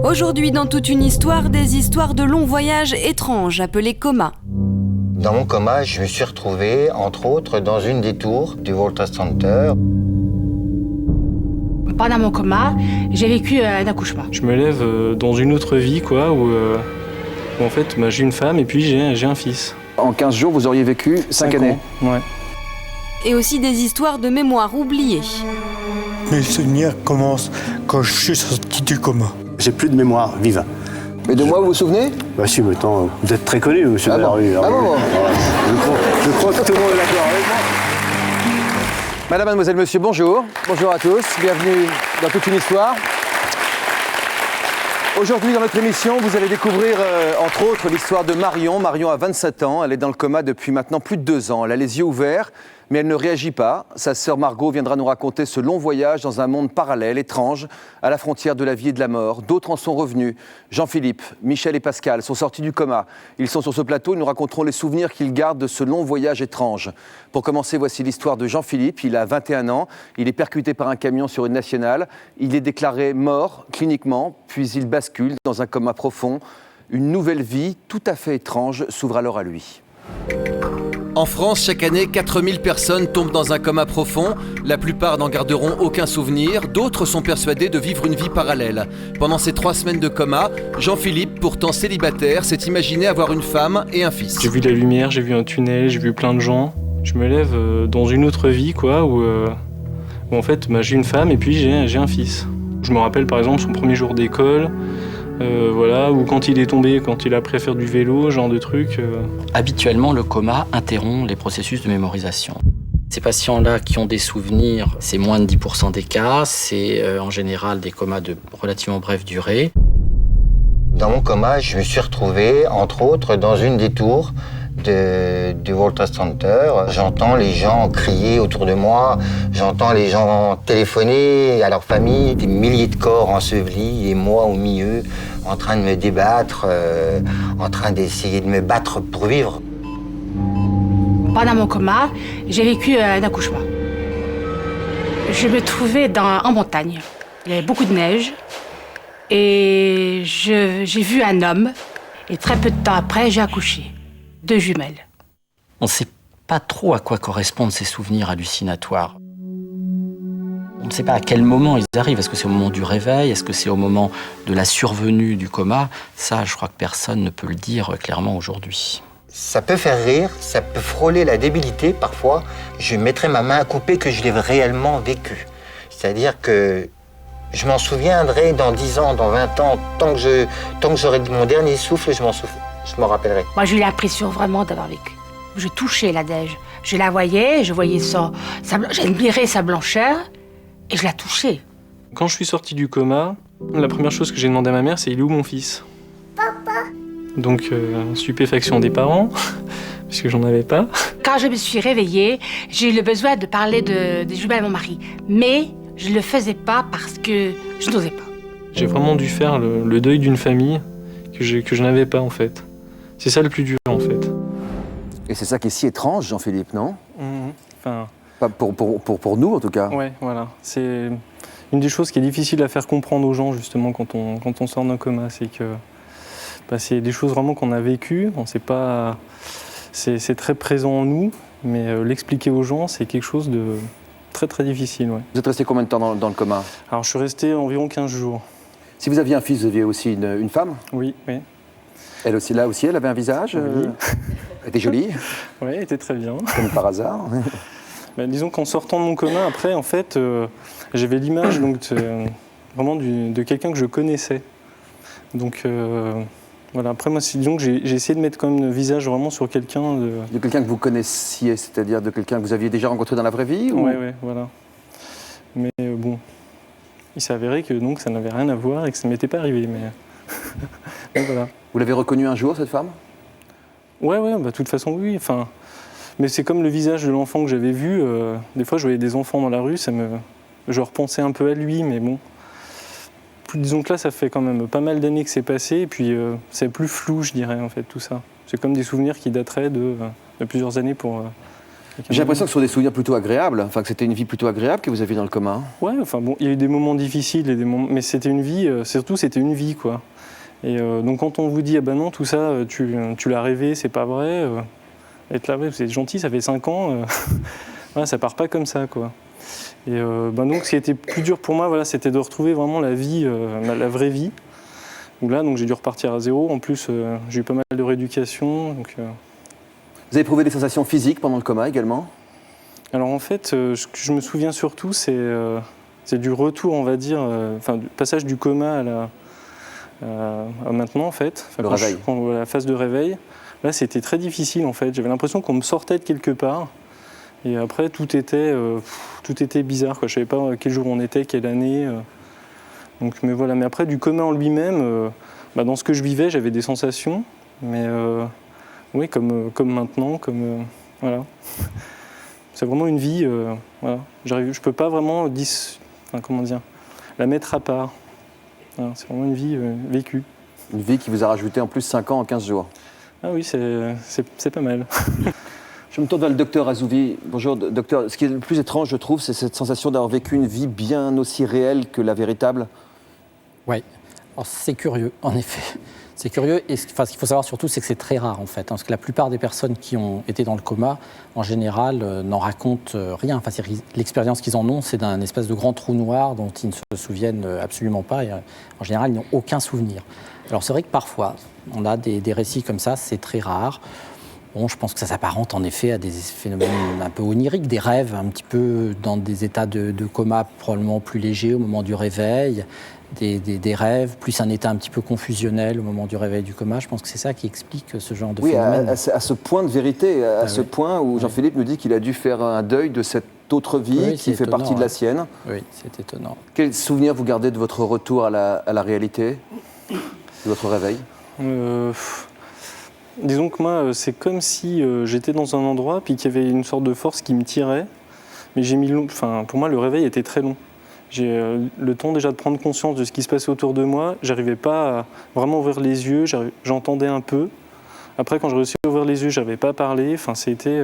Aujourd'hui, dans toute une histoire, des histoires de longs voyages étranges appelés comas. Dans mon coma, je me suis retrouvé, entre autres, dans une des tours du World Trade Center. Pendant mon coma, j'ai vécu un accouchement. Je me lève dans une autre vie, quoi, où en fait, j'ai une femme et puis j'ai un fils. En 15 jours, vous auriez vécu 5 années. Ouais. Et aussi des histoires de mémoire oubliées. Mes souvenirs commencent quand je suis sorti du coma. J'ai plus de mémoire vive. Mais de moi, vous vous souvenez? Bah si, mais attends, vous êtes très connu, monsieur Delarue. Ah bon. Je crois que tout le monde est d'accord avec moi. Madame, mademoiselle, monsieur, bonjour. Bonjour à tous, bienvenue dans toute une histoire. Aujourd'hui, dans notre émission, vous allez découvrir, entre autres, l'histoire de Marion. Marion a 27 ans, elle est dans le coma depuis maintenant plus de 2 ans. Elle a les yeux ouverts, mais elle ne réagit pas. Sa sœur Margot viendra nous raconter ce long voyage dans un monde parallèle, étrange, à la frontière de la vie et de la mort. D'autres en sont revenus. Jean-Philippe, Michel et Pascal sont sortis du coma. Ils sont sur ce plateau, ils nous raconteront les souvenirs qu'ils gardent de ce long voyage étrange. Pour commencer, voici l'histoire de Jean-Philippe. Il a 21 ans, il est percuté par un camion sur une nationale. Il est déclaré mort cliniquement, puis il bascule dans un coma profond. Une nouvelle vie tout à fait étrange s'ouvre alors à lui. En France, chaque année, 4000 personnes tombent dans un coma profond. La plupart n'en garderont aucun souvenir. D'autres sont persuadés de vivre une vie parallèle. Pendant ces 3 semaines de coma, Jean-Philippe, pourtant célibataire, s'est imaginé avoir une femme et un fils. J'ai vu la lumière, j'ai vu un tunnel, j'ai vu plein de gens. Je me lève dans une autre vie, quoi, où en fait, j'ai une femme et puis j'ai un fils. Je me rappelle par exemple son premier jour d'école. Voilà, ou quand il est tombé, quand il a appris à faire du vélo, genre de trucs. Habituellement, le coma interrompt les processus de mémorisation. Ces patients-là qui ont des souvenirs, c'est moins de 10% des cas, c'est en général des comas de relativement brève durée. Dans mon coma, je me suis retrouvé, entre autres, dans une des tours du World Trade Center. J'entends les gens crier autour de moi, j'entends les gens téléphoner à leur famille, des milliers de corps ensevelis et moi au milieu, en train de me débattre, en train d'essayer de me battre pour vivre. Pendant mon coma, j'ai vécu un accouchement. Je me trouvais en montagne. Il y avait beaucoup de neige et j'ai vu un homme et très peu de temps après, j'ai accouché. 2 jumelles. On ne sait pas trop à quoi correspondent ces souvenirs hallucinatoires. On ne sait pas à quel moment ils arrivent. Est-ce que c'est au moment du réveil? Est-ce que c'est au moment de la survenue du coma? Ça, je crois que personne ne peut le dire clairement aujourd'hui. Ça peut faire rire, ça peut frôler la débilité parfois. Je mettrai ma main à couper que je l'ai réellement vécu. C'est-à-dire que je m'en souviendrai dans 10 ans, dans 20 ans, tant que j'aurai mon dernier souffle, je m'en rappellerai. Moi, j'ai eu l'impression vraiment d'avoir vécu. Je touchais la neige. Je la voyais, je voyais j'admirais sa blancheur et je la touchais. Quand je suis sorti du coma, la première chose que j'ai demandé à ma mère, c'est il est où mon fils? Papa. Donc, stupéfaction des parents, puisque j'en avais pas. Quand je me suis réveillée, j'ai eu le besoin de parler des jumelles à mon mari. Mais je ne le faisais pas parce que je n'osais pas. J'ai vraiment dû faire le deuil d'une famille que je n'avais pas, en fait. C'est ça le plus dur, en fait. Et c'est ça qui est si étrange, Jean-Philippe, non? Enfin... Pas pour nous, en tout cas. Ouais, voilà. C'est une des choses qui est difficile à faire comprendre aux gens, justement, quand on sort d'un coma. C'est que c'est des choses vraiment qu'on a vécues. On sait pas... C'est très présent en nous, mais l'expliquer aux gens, c'est quelque chose de très, très difficile. Ouais. Vous êtes resté combien de temps dans le coma? Alors, je suis resté environ 15 jours. Si vous aviez un fils, vous aviez aussi une femme? Oui, oui. Elle aussi, là aussi, elle avait un visage? Oui. Elle était jolie? Oui, elle était très bien. Comme par hasard. Disons qu'en sortant de mon coma, après, en fait, j'avais l'image vraiment de quelqu'un que je connaissais. Donc, voilà. Après, moi, disons que j'ai essayé de mettre quand même le visage vraiment sur quelqu'un de... De quelqu'un que vous connaissiez, c'est-à-dire de quelqu'un que vous aviez déjà rencontré dans la vraie vie? Oui, voilà. Mais bon, il s'est avéré que donc, ça n'avait rien à voir et que ça ne m'était pas arrivé, mais... Donc, voilà. Vous l'avez reconnue un jour, cette femme? Ouais, de toute façon, oui. Enfin, mais c'est comme le visage de l'enfant que j'avais vu. Des fois, je voyais des enfants dans la rue, je repensais un peu à lui, mais bon. Disons que là, ça fait quand même pas mal d'années que c'est passé, et puis c'est plus flou, je dirais, en fait, tout ça. C'est comme des souvenirs qui dateraient de plusieurs années pour J'ai l'impression que ce sont des souvenirs plutôt agréables, enfin que c'était une vie plutôt agréable que vous aviez dans le coma. Ouais, enfin bon, il y a eu des moments difficiles, et des moments... mais c'était une vie, surtout c'était une vie, quoi. Et donc quand on vous dit, ah ben non, tout ça, tu l'as rêvé, c'est pas vrai, être là, vous êtes gentil, ça fait 5 ans, voilà, ça part pas comme ça, quoi. Et donc ce qui était plus dur pour moi, voilà, c'était de retrouver vraiment la vie, la vraie vie. Donc là, j'ai dû repartir à zéro. En plus, j'ai eu pas mal de rééducation. Donc, Vous avez éprouvé des sensations physiques pendant le coma également? Alors en fait, ce que je me souviens surtout, c'est du retour, on va dire, du passage du coma à maintenant, en fait. Le réveil. La phase de réveil. Là, c'était très difficile, en fait. J'avais l'impression qu'on me sortait de quelque part. Et après, tout était bizarre, quoi. Je ne savais pas quel jour on était, quelle année. Mais voilà. Mais après, du coma en lui-même, dans ce que je vivais, j'avais des sensations. Mais oui, comme maintenant, voilà. C'est vraiment une vie. Voilà. Je ne peux pas vraiment la mettre à part. Voilà, c'est vraiment une vie vécue. Une vie qui vous a rajouté en plus 5 ans en 15 jours. Ah oui, c'est pas mal. Je me tourne vers le docteur Azouvi. Bonjour docteur. Ce qui est le plus étrange, je trouve, c'est cette sensation d'avoir vécu une vie bien aussi réelle que la véritable. Oui, c'est curieux, en effet. C'est curieux, et ce qu'il faut savoir surtout, c'est que c'est très rare, en fait. Parce que la plupart des personnes qui ont été dans le coma, en général, n'en racontent rien. Enfin, l'expérience qu'ils en ont, c'est d'un espèce de grand trou noir dont ils ne se souviennent absolument pas. Et, en général, ils n'ont aucun souvenir. Alors, c'est vrai que parfois, on a des récits comme ça, c'est très rare. Bon, je pense que ça s'apparente en effet à des phénomènes un peu oniriques, des rêves un petit peu dans des états de coma probablement plus légers au moment du réveil, des rêves, plus un état un petit peu confusionnel au moment du réveil du coma. Je pense que c'est ça qui explique ce genre de phénomène. Oui, à ce point de vérité, à ce point où Jean-Philippe nous dit qu'il a dû faire un deuil de cette autre vie qui fait partie de la sienne. Oui, c'est étonnant. Quel souvenir vous gardez de votre retour à la réalité, de votre réveil? Disons que moi, c'est comme si j'étais dans un endroit puis qu'il y avait une sorte de force qui me tirait. Mais pour moi, le réveil était très long. J'ai le temps déjà de prendre conscience de ce qui se passait autour de moi. J'arrivais pas à vraiment ouvrir les yeux. J'entendais un peu. Après, quand je réussis à ouvrir les yeux, j'arrivais pas à parler. Enfin, c'était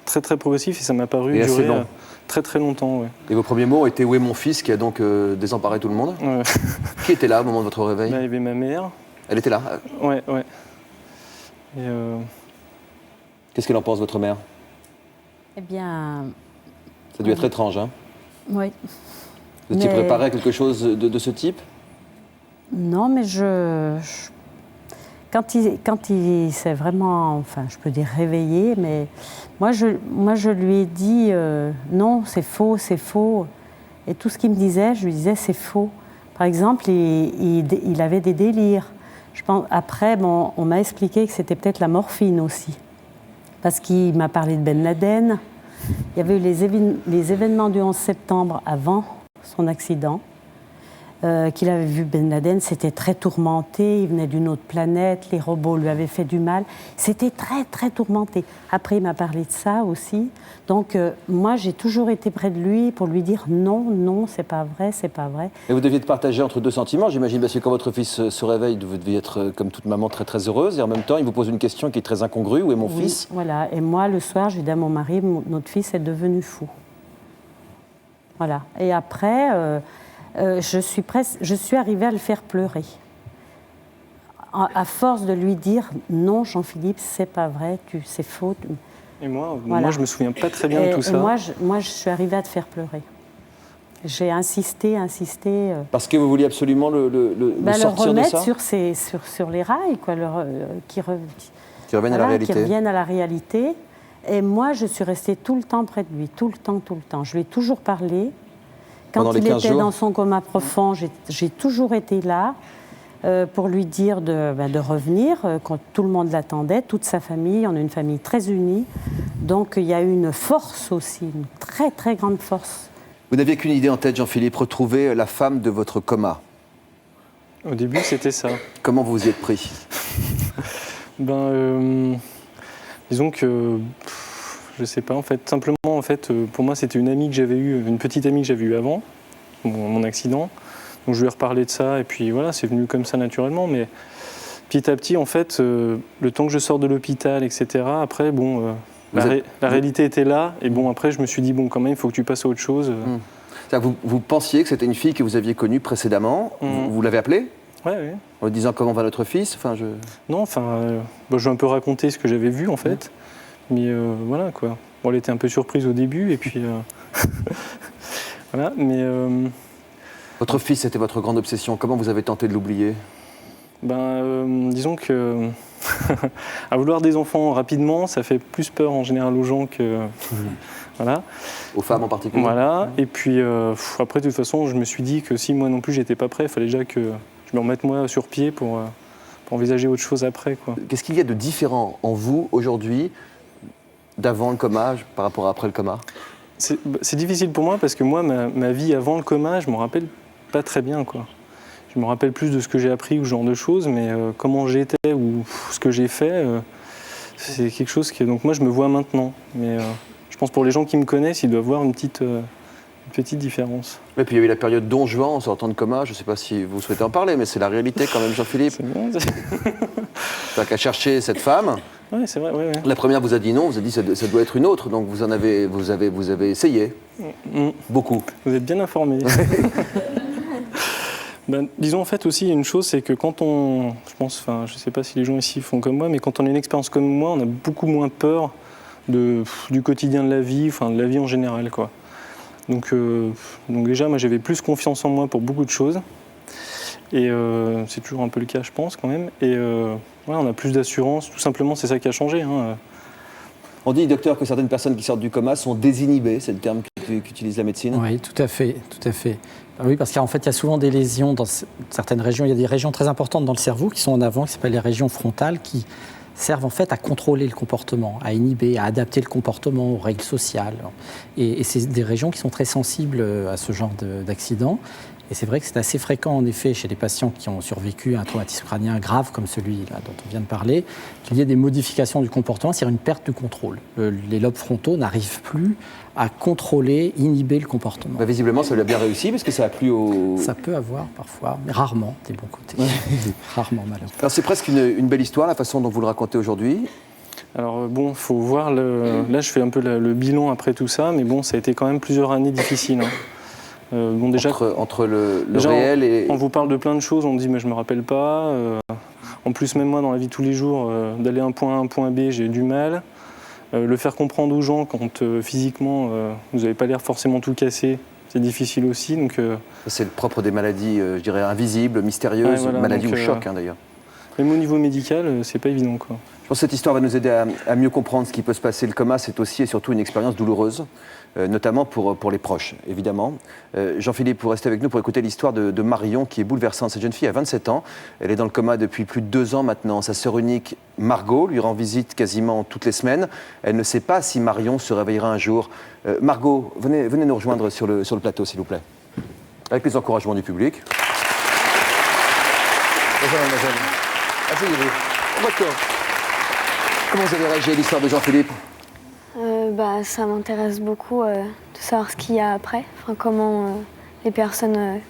très très progressif et ça m'a paru durer très très longtemps. Ouais. Et vos premiers mots étaient « Où est mon fils ?» qui a donc désemparé tout le monde. Qui était là au moment de votre réveil? Il y avait ma mère. Elle était là? Ouais. Et Qu'est-ce qu'elle en pense, votre mère? Eh bien... Ça a dû être étrange, hein? Oui. Vous étiez préparé à quelque chose de ce type? Non, mais quand il s'est vraiment, enfin, je peux dire réveillé, mais moi je lui ai dit non, c'est faux, c'est faux. Et tout ce qu'il me disait, je lui disais c'est faux. Par exemple, il avait des délires. Je pense, après, on m'a expliqué que c'était peut-être la morphine aussi. Parce qu'il m'a parlé de Ben Laden. Il y avait eu les événements du 11 septembre avant son accident, qu'il avait vu Ben Laden, c'était très tourmenté, il venait d'une autre planète, les robots lui avaient fait du mal, c'était très très tourmenté. Après il m'a parlé de ça aussi, donc moi j'ai toujours été près de lui pour lui dire non, c'est pas vrai, c'est pas vrai. Et vous deviez être partagé entre deux sentiments, j'imagine, parce que quand votre fils se réveille, vous deviez être comme toute maman très très heureuse, et en même temps il vous pose une question qui est très incongrue, où est mon fils? Voilà, et moi le soir je lui dis à mon mari, notre fils est devenu fou. Voilà, et après... je suis arrivée à le faire pleurer. À force de lui dire « Non, Jean-Philippe, c'est pas vrai, c'est faux. » Et moi, je me souviens pas très bien de tout ça. Moi, je suis arrivée à te faire pleurer. J'ai insisté. Parce que vous vouliez absolument le sortir de ça? Le remettre sur les rails, quoi, qui revienne à la réalité. Qui revienne à la réalité. Et moi, je suis restée tout le temps près de lui, tout le temps. Je lui ai toujours parlé. Quand il était dans son coma profond, j'ai toujours été là pour lui dire de revenir, quand tout le monde l'attendait, toute sa famille. On a une famille très unie. Donc il y a une force aussi, une très très grande force. Vous n'aviez qu'une idée en tête, Jean-Philippe, retrouver la femme de votre coma. Au début, c'était ça. Comment vous y êtes pris? Disons que... Je sais pas, en fait, simplement, pour moi, c'était une petite amie que j'avais eue avant, mon accident. Donc je lui ai reparlé de ça, et puis voilà, c'est venu comme ça naturellement. Mais petit à petit, en fait, le temps que je sors de l'hôpital, etc., après, La réalité était là, et bon, après, je me suis dit, bon, quand même, il faut que tu passes à autre chose. Vous pensiez que c'était une fille que vous aviez connue précédemment, vous l'avez appelée? Oui. En lui disant comment va notre fils? Non, je vais un peu raconter ce que j'avais vu, en fait. Mais voilà, quoi. Bon, elle était un peu surprise au début, et puis... voilà, mais... Votre fils, c'était votre grande obsession. Comment vous avez tenté de l'oublier? Disons que... à vouloir des enfants rapidement, ça fait plus peur en général aux gens que... Voilà. Aux femmes en particulier. Voilà, et puis après, de toute façon, je me suis dit que si moi non plus, j'étais pas prêt, il fallait déjà que je me remette moi sur pied pour envisager autre chose après, quoi. Qu'est-ce qu'il y a de différent en vous aujourd'hui, d'avant le coma par rapport à après le coma? C'est difficile pour moi parce que moi, ma vie avant le coma, je me rappelle pas très bien, quoi. Je me rappelle plus de ce que j'ai appris ou ce genre de choses, mais comment j'étais ou ce que j'ai fait, c'est quelque chose que... Donc moi, je me vois maintenant, mais je pense pour les gens qui me connaissent, ils doivent voir une petite différence. Et puis il y a eu la période Don Juan en sortant de coma, je ne sais pas si vous souhaitez en parler, mais c'est la réalité quand même, Jean-Philippe. C'est bon. T'as qu'à chercher cette femme. Oui, c'est vrai. Ouais. La première vous a dit non, vous a dit ça doit être une autre, donc vous avez essayé. Beaucoup. Vous êtes bien informé. Disons en fait aussi une chose, c'est que quand je sais pas si les gens ici font comme moi, mais quand on a une expérience comme moi, on a beaucoup moins peur du quotidien de la vie, de la vie en général, quoi. Donc déjà, moi j'avais plus confiance en moi pour beaucoup de choses, et c'est toujours un peu le cas, je pense quand même. Et on a plus d'assurance, tout simplement, c'est ça qui a changé. On dit, docteur, que certaines personnes qui sortent du coma sont désinhibées, c'est le terme qu'utilise la médecine. Oui, tout à fait. Oui, parce qu'en fait, il y a souvent des lésions dans certaines régions. Il y a des régions très importantes dans le cerveau qui sont en avant, qui s'appellent les régions frontales, qui servent en fait à contrôler le comportement, à inhiber, à adapter le comportement aux règles sociales. Et c'est des régions qui sont très sensibles à ce genre d'accident. Et c'est vrai que c'est assez fréquent, en effet, chez les patients qui ont survécu à un traumatisme crânien grave, comme celui-là dont on vient de parler, qu'il y ait des modifications du comportement, c'est-à-dire une perte de contrôle. Les lobes frontaux n'arrivent plus à contrôler, inhiber le comportement. Visiblement, ça lui a bien réussi, parce que ça a plu au... Ça peut avoir, parfois, mais rarement, des bons côtés. Rarement, malheureusement. Alors, c'est presque une belle histoire, la façon dont vous le racontez aujourd'hui. Alors bon, faut voir, là je fais un peu le bilan après tout ça, mais bon, ça a été quand même plusieurs années difficiles. Déjà, entre le réel et... On vous parle de plein de choses, on dit mais je me rappelle pas. En plus, même moi, dans la vie de tous les jours, d'aller d'un point A à un point B, j'ai du mal. Le faire comprendre aux gens quand physiquement, vous n'avez pas l'air forcément tout cassé, c'est difficile aussi. C'est le propre des maladies, je dirais, invisibles, mystérieuses, maladies ou chocs d'ailleurs. Même au niveau médical, c'est pas évident, quoi. Je pense que cette histoire va nous aider à mieux comprendre ce qui peut se passer. Le coma, c'est aussi et surtout une expérience douloureuse, notamment pour les proches, évidemment. Jean-Philippe, vous restez avec nous pour écouter l'histoire de Marion, qui est bouleversante. Cette jeune fille a 27 ans. Elle est dans le coma depuis plus de 2 ans maintenant. Sa sœur unique, Margot, lui rend visite quasiment toutes les semaines. Elle ne sait pas si Marion se réveillera un jour. Margot, venez nous rejoindre sur le plateau, s'il vous plaît. Avec les encouragements du public. Bonjour, mademoiselle. Asseyez-vous. D'accord. Comment vous avez réagi à l'histoire de Jean-Philippe? Ça m'intéresse beaucoup de savoir ce qu'il y a après, comment les personnes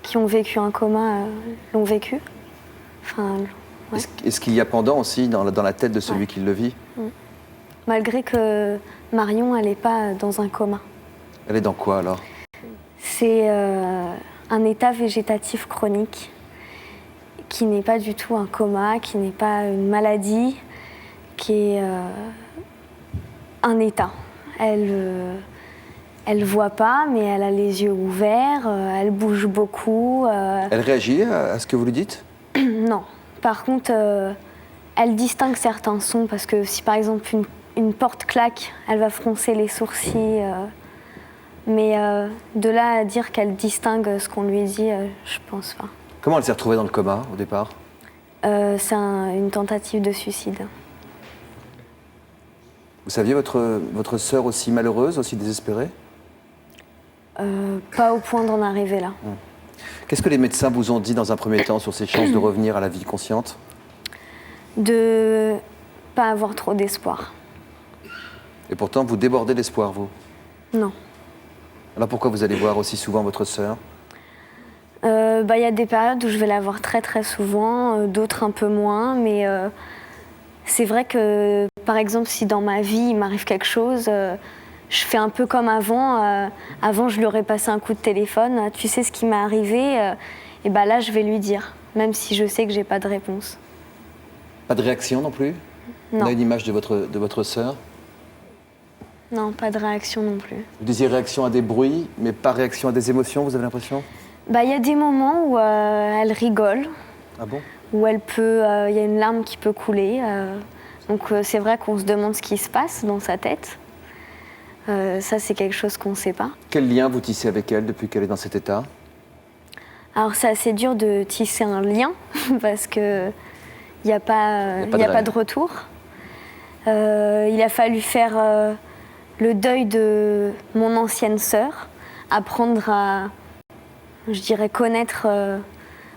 qui ont vécu un coma l'ont vécu. Ouais. Est-ce qu'il y a pendant aussi dans la tête de celui qui le vit? Malgré que Marion, elle n'est pas dans un coma. Elle est dans quoi alors? C'est un état végétatif chronique qui n'est pas du tout un coma, qui n'est pas une maladie, qui est un état. Elle voit pas, mais elle a les yeux ouverts, elle bouge beaucoup. Elle réagit à ce que vous lui dites? Non. Par contre, elle distingue certains sons, parce que si par exemple une porte claque, elle va froncer les sourcils. Mais de là à dire qu'elle distingue ce qu'on lui dit, je pense pas. Comment elle s'est retrouvée dans le coma au départ? C'est une tentative de suicide. Vous saviez votre sœur aussi malheureuse, aussi désespérée? Pas au point d'en arriver là. Qu'est-ce que les médecins vous ont dit dans un premier temps sur ses chances de revenir à la vie consciente? De pas avoir trop d'espoir. Et pourtant, vous débordez d'espoir, vous? Non. Alors pourquoi vous allez voir aussi souvent votre sœur? Y a des périodes où je vais la voir très très souvent, d'autres un peu moins, mais c'est vrai que, par exemple, si dans ma vie, il m'arrive quelque chose, je fais un peu comme avant. Avant, je lui aurais passé un coup de téléphone. Tu sais ce qui m'est arrivé et ben là, je vais lui dire, même si je sais que j'ai pas de réponse. Pas de réaction non plus? Non. On a une image de votre sœur. Non, pas de réaction non plus. Vous disiez réaction à des bruits, mais pas réaction à des émotions, vous avez l'impression? Bah, y a des moments où elle rigole. Ah bon? Où elle peut, y a une larme qui peut couler. Donc c'est vrai qu'on se demande ce qui se passe dans sa tête. Ça, c'est quelque chose qu'on ne sait pas. Quel lien vous tissez avec elle depuis qu'elle est dans cet état? Alors c'est assez dur de tisser un lien parce qu'il n'y a pas de retour. Il a fallu faire le deuil de mon ancienne sœur, apprendre à, je dirais, connaître,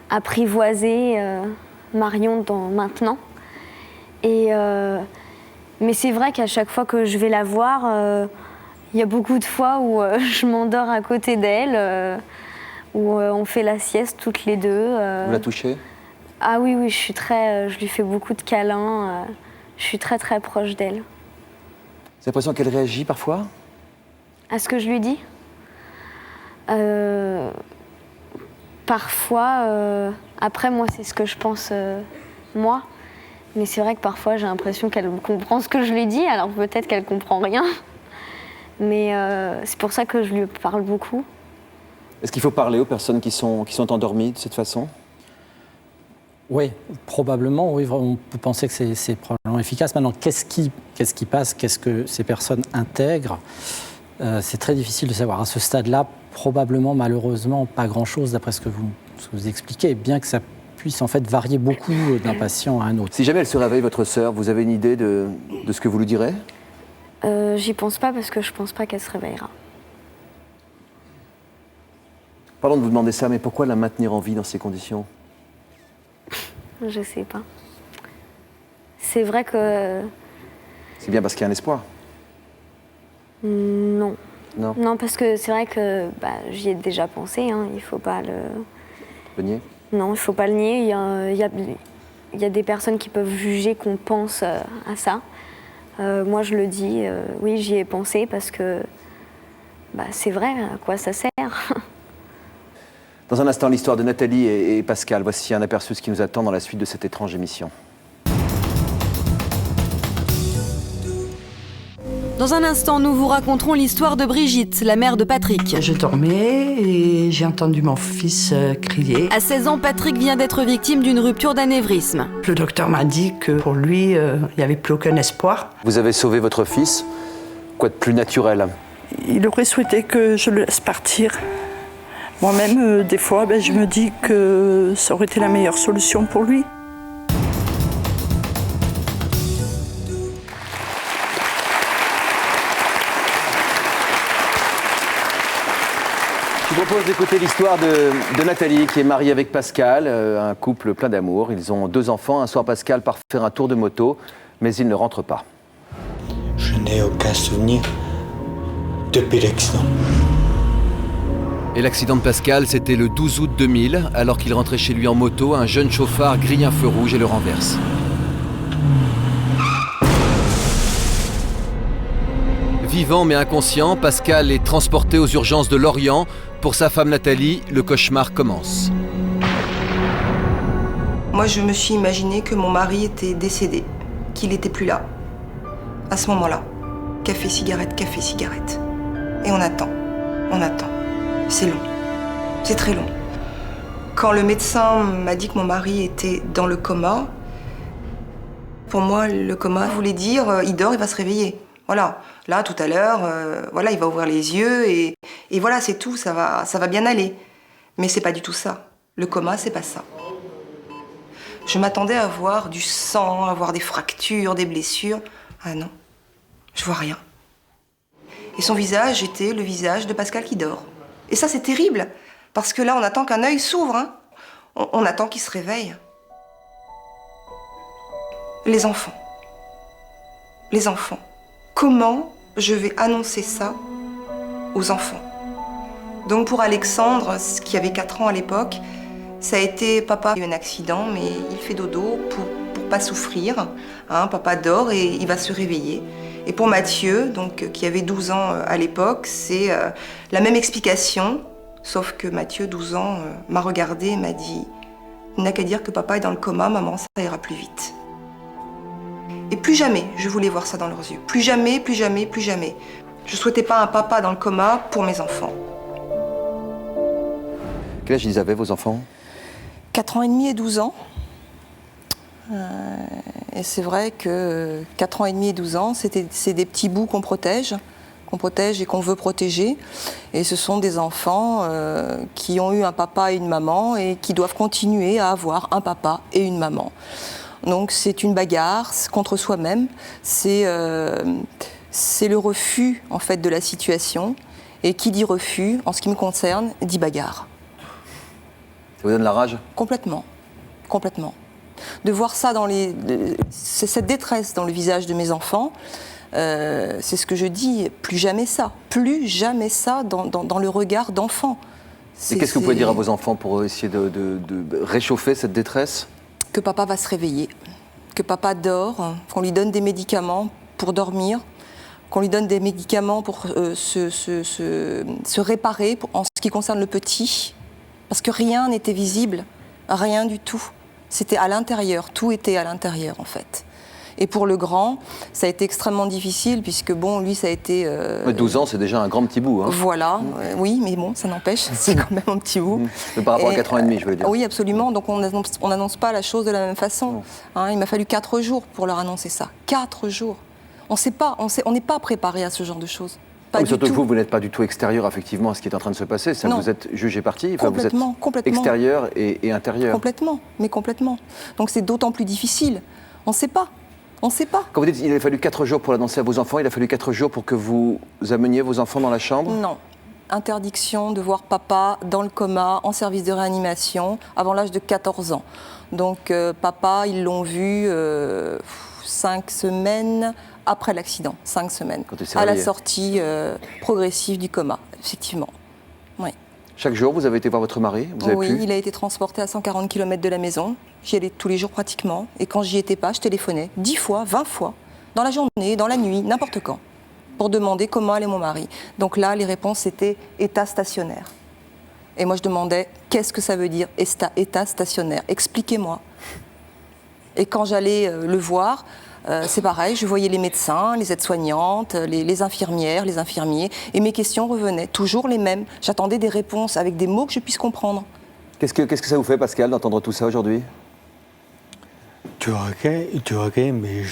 apprivoiser Marion maintenant. Mais c'est vrai qu'à chaque fois que je vais la voir, il y a beaucoup de fois où je m'endors à côté d'elle, où on fait la sieste toutes les deux. Vous la touchez? Ah oui, je lui fais beaucoup de câlins. Je suis très très proche d'elle. Vous avez l'impression qu'elle réagit parfois? À ce que je lui dis? Parfois, après moi c'est ce que je pense moi, mais c'est vrai que parfois j'ai l'impression qu'elle comprend ce que je lui dis, alors peut-être qu'elle comprend rien, mais c'est pour ça que je lui parle beaucoup. Est-ce qu'il faut parler aux personnes qui sont endormies de cette façon? Oui, probablement, oui, on peut penser que c'est probablement efficace. Maintenant, qu'est-ce qui passe? Qu'est-ce que ces personnes intègrent? C'est très difficile de savoir. À ce stade-là, probablement, malheureusement, pas grand-chose d'après ce que vous expliquez, bien que ça puisse en fait varier beaucoup d'un patient à un autre. Si jamais elle se réveille, votre sœur, vous avez une idée de ce que vous lui direz? J'y pense pas parce que je pense pas qu'elle se réveillera. Pardon de vous demander ça, mais pourquoi la maintenir en vie dans ces conditions? Je sais pas. C'est vrai que... C'est bien parce qu'il y a un espoir? Non. Non. Non, parce que c'est vrai que j'y ai déjà pensé, hein, il faut pas le nier? Non, il faut pas le nier. Il y a des personnes qui peuvent juger qu'on pense à ça. Moi, je le dis, oui, j'y ai pensé parce que c'est vrai, à quoi ça sert? Dans un instant, l'histoire de Nathalie et Pascal. Voici un aperçu de ce qui nous attend dans la suite de cette étrange émission. Dans un instant, nous vous raconterons l'histoire de Brigitte, la mère de Patrick. Je dormais et j'ai entendu mon fils crier. À 16 ans, Patrick vient d'être victime d'une rupture d'anévrisme. Le docteur m'a dit que pour lui, il n'y avait plus aucun espoir. Vous avez sauvé votre fils. Quoi de plus naturel? Il aurait souhaité que je le laisse partir. Moi-même, des fois, je me dis que ça aurait été la meilleure solution pour lui. Je vous propose d'écouter l'histoire de Nathalie, qui est mariée avec Pascal, un couple plein d'amour. Ils ont 2 enfants. Un soir, Pascal part faire un tour de moto, mais il ne rentre pas. Je n'ai aucun souvenir depuis l'accident. Et l'accident de Pascal, c'était le 12 août 2000. Alors qu'il rentrait chez lui en moto, un jeune chauffard grille un feu rouge et le renverse. Vivant mais inconscient, Pascal est transporté aux urgences de Lorient. Pour sa femme Nathalie, le cauchemar commence. Moi, je me suis imaginé que mon mari était décédé, qu'il n'était plus là. À ce moment-là, café, cigarette, et on attend. C'est long, c'est très long. Quand le médecin m'a dit que mon mari était dans le coma, pour moi, le coma voulait dire il dort, il va se réveiller. Voilà, là, tout à l'heure, il va ouvrir les yeux et voilà, c'est tout, ça va bien aller. Mais c'est pas du tout ça. Le coma, c'est pas ça. Je m'attendais à voir du sang, à voir des fractures, des blessures. Ah non, je vois rien. Et son visage était le visage de Pascal qui dort. Et ça, c'est terrible, parce que là, on attend qu'un œil s'ouvre, hein. On attend qu'il se réveille. Les enfants. Comment je vais annoncer ça aux enfants? Donc pour Alexandre, qui avait 4 ans à l'époque, ça a été « Papa a eu un accident, mais il fait dodo, pour pas souffrir. Hein, papa dort et il va se réveiller. Et pour Mathieu, donc, qui avait 12 ans à l'époque, c'est la même explication, sauf que Mathieu, 12 ans, m'a regardé et m'a dit « Il n'a qu'à dire que papa est dans le coma, maman, ça ira plus vite. » Et plus jamais je voulais voir ça dans leurs yeux. Plus jamais, plus jamais, plus jamais. Je ne souhaitais pas un papa dans le coma pour mes enfants. Quel âge ils avaient, vos enfants? 4 ans et demi et 12 ans. Et c'est vrai que 4 ans et demi et 12 ans, c'est des petits bouts qu'on protège et qu'on veut protéger. Et ce sont des enfants qui ont eu un papa et une maman et qui doivent continuer à avoir un papa et une maman. Donc c'est une bagarre contre soi-même, c'est le refus en fait de la situation. Et qui dit refus, en ce qui me concerne, dit bagarre. Ça vous donne la rage? Complètement, complètement. De voir ça cette détresse dans le visage de mes enfants, c'est ce que je dis, plus jamais ça dans le regard d'enfant. Et qu'est-ce que vous pouvez dire à vos enfants pour essayer de réchauffer cette détresse? Que papa va se réveiller, que papa dort, qu'on lui donne des médicaments pour dormir, qu'on lui donne des médicaments pour se réparer en ce qui concerne le petit, parce que rien n'était visible, rien du tout. C'était à l'intérieur, tout était à l'intérieur en fait. Et pour le grand, ça a été extrêmement difficile puisque bon, lui ça a été... 12 ans, c'est déjà un grand petit bout. Hein. Voilà, oui, mais bon, ça n'empêche, c'est quand même un petit bout. Mais par rapport à 4 ans et demi, je veux dire. Oui, absolument, donc on n'annonce pas la chose de la même façon. Hein, il m'a fallu 4 jours pour leur annoncer ça. 4 jours. On n'est pas préparé à ce genre de choses. Mais surtout que vous n'êtes pas du tout extérieur effectivement à ce qui est en train de se passer. Ça, vous êtes jugé parti, enfin, vous êtes extérieur et intérieur. Complètement, mais complètement. Donc c'est d'autant plus difficile. On ne sait pas. On ne sait pas. Quand vous dites qu'il a fallu 4 jours pour l'annoncer à vos enfants, il a fallu 4 jours pour que vous ameniez vos enfants dans la chambre? Non. Interdiction de voir papa dans le coma, en service de réanimation, avant l'âge de 14 ans. Donc papa, ils l'ont vu 5 semaines après l'accident, 5 semaines, à la sortie progressive du coma, effectivement. Oui. Chaque jour, vous avez été voir votre mari? Oui, il a été transporté à 140 km de la maison. J'y allais tous les jours pratiquement. Et quand j'y étais pas, je téléphonais 10 fois, 20 fois, dans la journée, dans la nuit, n'importe quand, pour demander comment allait mon mari. Donc là, les réponses étaient état stationnaire. Et moi, je demandais, qu'est-ce que ça veut dire, état stationnaire? Expliquez-moi. Et quand j'allais le voir, c'est pareil, je voyais les médecins, les aides-soignantes, les infirmières, les infirmiers, et mes questions revenaient, toujours les mêmes. J'attendais des réponses avec des mots que je puisse comprendre. Qu'est-ce que ça vous fait, Pascal, d'entendre tout ça aujourd'hui? Tu regrets, mais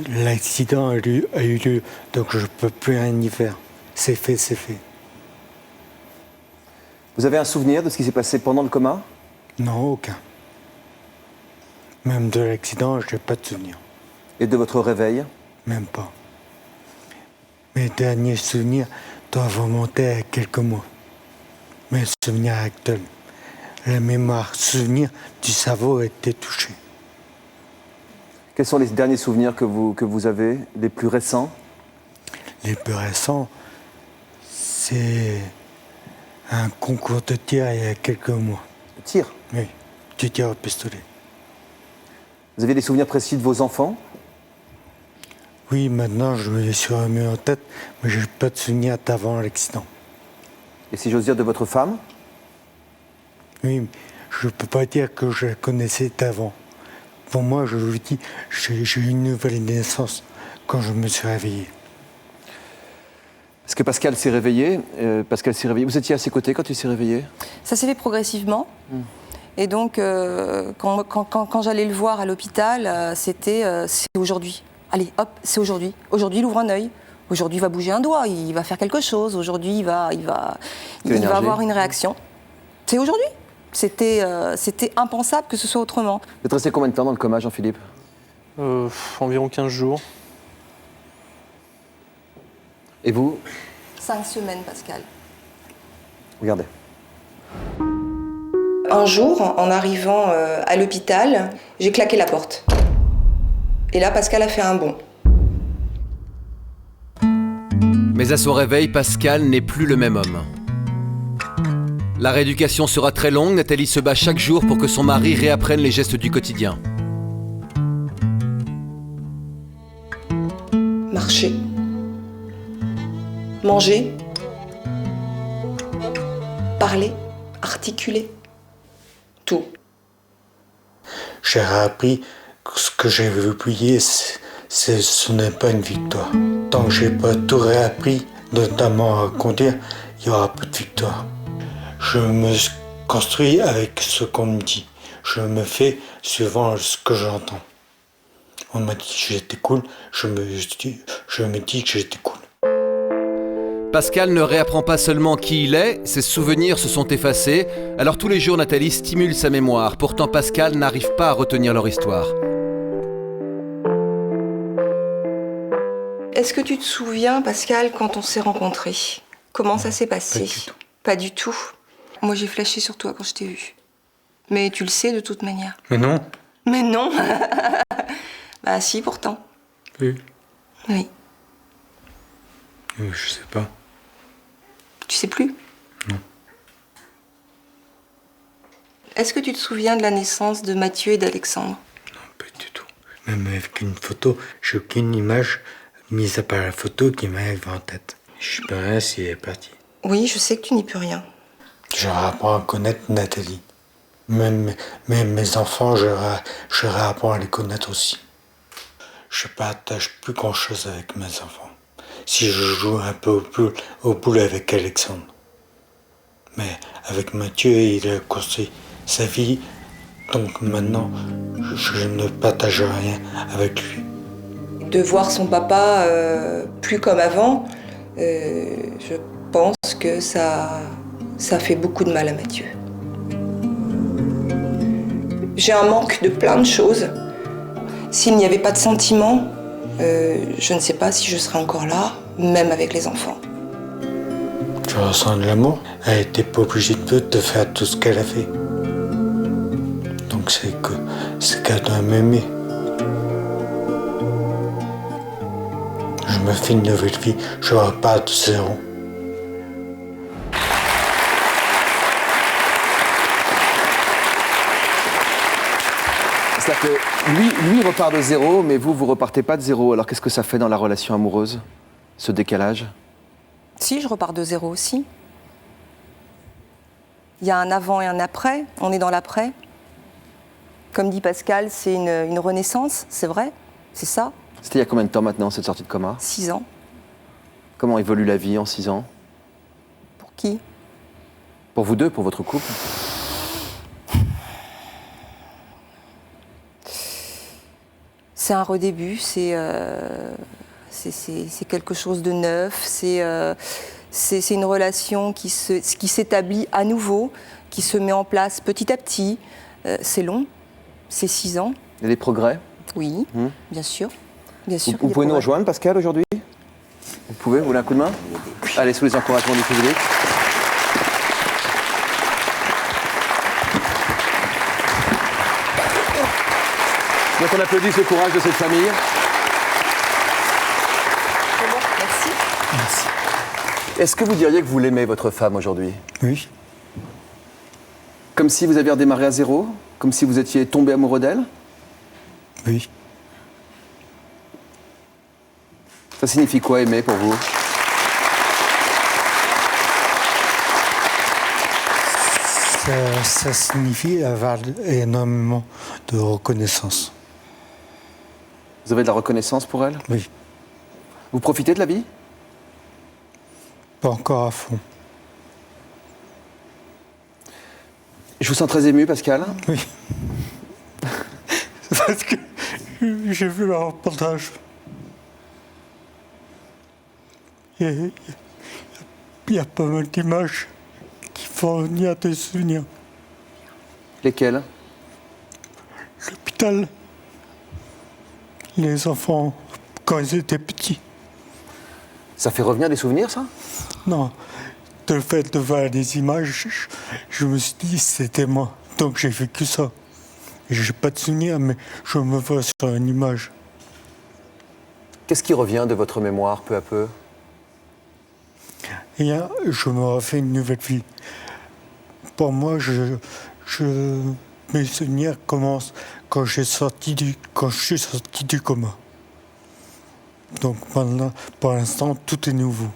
l'accident a eu lieu, donc je ne peux plus rien y faire. C'est fait, c'est fait. Vous avez un souvenir de ce qui s'est passé pendant le coma? Non, aucun. Même de l'accident, je n'ai pas de souvenir. Et de votre réveil? Même pas. Mes derniers souvenirs doivent remonter à quelques mois. Mes souvenirs actuels. La mémoire, souvenir du cerveau a été touchée. Quels sont les derniers souvenirs que vous avez, les plus récents? Les plus récents, c'est un concours de tir il y a quelques mois. De tir? Oui, du tir au pistolet. Vous avez des souvenirs précis de vos enfants? Oui, maintenant je me les suis remis en tête, mais je n'ai pas de souvenirs d'avant l'accident. Et si j'ose dire, de votre femme? Oui, je ne peux pas dire que je la connaissais d'avant. Pour moi, je vous dis, j'ai eu une nouvelle naissance quand je me suis réveillé. Est-ce que Pascal s'est réveillé? Vous étiez à ses côtés quand il s'est réveillé? Ça s'est fait progressivement. Et donc, quand j'allais le voir à l'hôpital, c'était c'est aujourd'hui. Allez, hop, c'est aujourd'hui. Aujourd'hui, il ouvre un œil. Aujourd'hui, il va bouger un doigt. Il va faire quelque chose. Aujourd'hui, il va avoir une réaction. C'est aujourd'hui. C'était impensable que ce soit autrement. Vous êtes resté combien de temps dans le coma, Jean-Philippe? Environ 15 jours. Et vous? 5 semaines, Pascal. Regardez. Un jour, en arrivant à l'hôpital, j'ai claqué la porte. Et là, Pascal a fait un bond. Mais à son réveil, Pascal n'est plus le même homme. La rééducation sera très longue, Nathalie se bat chaque jour pour que son mari réapprenne les gestes du quotidien. marcher, manger, parler, articuler, tout. J'ai appris que ce que j'ai oublié, ce n'est pas une victoire. Tant que j'ai pas tout réappris, notamment à conduire, il n'y aura pas de victoire. Je me construis avec ce qu'on me dit. Je me fais suivant ce que j'entends. On m'a dit que j'étais cool, je me dis que j'étais cool. Pascal ne réapprend pas seulement qui il est, ses souvenirs se sont effacés, alors tous les jours Nathalie stimule sa mémoire. Pourtant Pascal n'arrive pas à retenir leur histoire. Est-ce que tu te souviens, Pascal, quand on s'est rencontrés? Comment ça s'est passé? Pas du tout. Moi j'ai flashé sur toi quand je t'ai vu. Mais tu le sais de toute manière. Mais non. Mais non. Bah si, pourtant. Oui. Oui. Je sais pas. Tu sais plus? Non. Est-ce que tu te souviens de la naissance de Mathieu et d'Alexandre? Non, pas du tout. Même avec une photo, j'ai aucune image, mise à part la photo qui m'arrive en tête. Je sais pas rien si elle est partie. Oui, je sais que tu n'y peux rien. Je réapprends à connaître Nathalie. Même mes enfants, je réapprends à les connaître aussi. Je partage plus grand chose avec mes enfants. Si je joue un peu au boule avec Alexandre. Mais avec Mathieu, il a construit sa vie. Donc maintenant, je ne partage rien avec lui. De voir son papa plus comme avant, je pense que ça fait beaucoup de mal à Mathieu. J'ai un manque de plein de choses. S'il n'y avait pas de sentiments, je ne sais pas si je serais encore là, même avec les enfants. Tu ressens de l'amour. Elle n'était pas obligée de faire tout ce qu'elle a fait. Donc c'est qu'elle doit m'aimer. Je me fais une nouvelle vie, je repars de zéro. C'est-à-dire que lui repart de zéro, mais vous repartez pas de zéro. Alors qu'est-ce que ça fait dans la relation amoureuse, ce décalage? Si, je repars de zéro aussi. Il y a un avant et un après, on est dans l'après. Comme dit Pascal, c'est une renaissance, c'est vrai, c'est ça. C'était il y a combien de temps maintenant, cette sortie de coma? 6 ans. Comment évolue la vie en 6 ans? Pour qui? Pour vous deux, pour votre couple? C'est un redébut, c'est quelque chose de neuf, c'est une relation qui s'établit à nouveau, qui se met en place petit à petit. C'est long, c'est 6 ans. Il y a des progrès? Oui, bien sûr. Bien sûr. Vous pouvez nous rejoindre, Pascal, aujourd'hui? Vous pouvez? Vous voulez un coup de main? Allez, sous les encouragements du public. Donc on applaudit ce courage de cette famille. Merci. Merci. Est-ce que vous diriez que vous l'aimez, votre femme, aujourd'hui? Oui. Comme si vous aviez redémarré à zéro? Comme si vous étiez tombé amoureux d'elle? Oui. Ça signifie quoi, aimer, pour vous? Ça signifie avoir énormément de reconnaissance. Vous avez de la reconnaissance pour elle? Oui. Vous profitez de la vie? Pas encore à fond. Je vous sens très ému, Pascal. Oui. Parce que j'ai vu le reportage. Il y a pas mal d'images qui font venir des souvenirs. Lesquelles? L'hôpital. Les enfants, quand ils étaient petits. Ça fait revenir des souvenirs, ça? Non. Le fait de voir des images, je me suis dit c'était moi. Donc j'ai vécu ça. J'ai pas de souvenirs, mais je me vois sur une image. Qu'est-ce qui revient de votre mémoire peu à peu? Et là, je me refais une nouvelle vie. Pour moi, mes souvenirs commencent quand je suis sorti du coma. Donc pour l'instant, tout est nouveau.